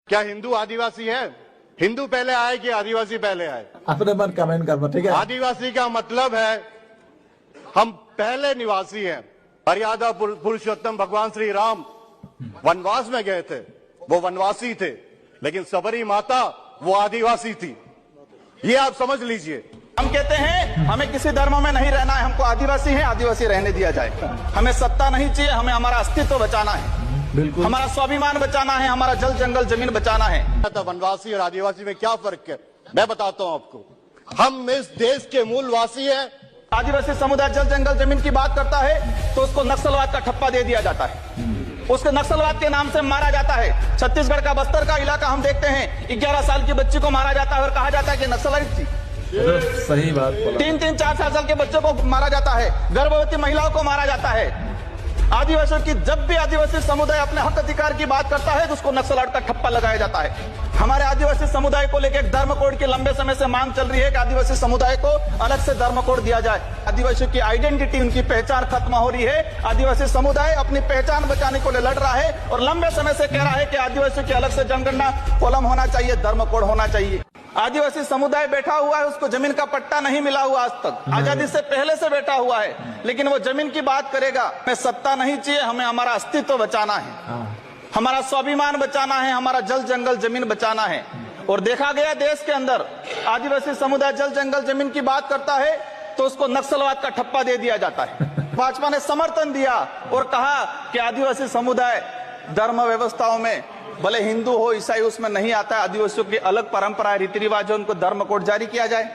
क्या हिंदू आदिवासी है? हिंदू पहले आए कि आदिवासी पहले आए? अपने मन कमेंट कर, ठीक है। आदिवासी का मतलब है हम पहले निवासी हैं। मर्यादा पुरुषोत्तम भगवान श्री राम वनवास में गए थे, वो वनवासी थे, लेकिन सबरी माता वो आदिवासी थी। ये आप समझ लीजिए। हम कहते हैं हमें किसी धर्म में नहीं रहना है, हमको आदिवासी है, आदिवासी रहने दिया जाए। हमें सत्ता नहीं चाहिए, हमें हमारा अस्तित्व बचाना है, बिल्कुल हमारा स्वाभिमान बचाना है, हमारा जल जंगल जमीन बचाना है। वनवासी और आदिवासी में क्या फर्क है मैं बताता हूं आपको। हम इस देश के मूलवासी हैं। आदिवासी समुदाय जल जंगल जमीन की बात करता है तो उसको नक्सलवाद का ठप्पा दे दिया जाता है, उसके नक्सलवाद के नाम से मारा जाता है। छत्तीसगढ़ का बस्तर का इलाका हम देखते हैं, 11 साल की बच्ची को मारा जाता है और कहा जाता है कि नक्सलाइट थी। सही बात। 3-3, 4-4 साल के बच्चों को मारा जाता है, गर्भवती महिलाओं को मारा जाता है। आदिवासियों की जब भी आदिवासी समुदाय अपने हक अधिकार की बात करता है तो उसको नक्सलवाद का ठप्पा लगाया जाता है। हमारे आदिवासी समुदाय को लेकर धर्म कोड की लंबे समय से मांग चल रही है कि आदिवासी समुदाय को अलग से धर्म कोड दिया जाए। आदिवासियों की आइडेंटिटी, उनकी पहचान खत्म हो रही है। आदिवासी समुदाय अपनी पहचान बचाने को लड़ रहा है और लंबे समय से कह रहा है कि आदिवासियों की अलग से जनगणना कॉलम होना चाहिए, धर्म कोड होना चाहिए। आदिवासी समुदाय बैठा हुआ है, उसको जमीन का पट्टा नहीं मिला हुआ आज तक, आजादी से पहले से बैठा हुआ है, लेकिन वो जमीन की बात करेगा। हमें सत्ता नहीं चाहिए, हमें हमारा अस्तित्व बचाना है, हमारा स्वाभिमान बचाना है, हमारा जल जंगल जमीन बचाना है। और देखा गया देश के अंदर आदिवासी समुदाय जल जंगल जमीन की बात करता है तो उसको नक्सलवाद का ठप्पा दे दिया जाता है। भाजपा ने समर्थन दिया और कहा कि आदिवासी समुदाय धर्म व्यवस्थाओं में भले हिंदू हो ईसाई उसमें नहीं आता है, आदिवासियों की अलग परंपरा रीति रिवाज है, उनको धर्म कोड जारी किया जाए।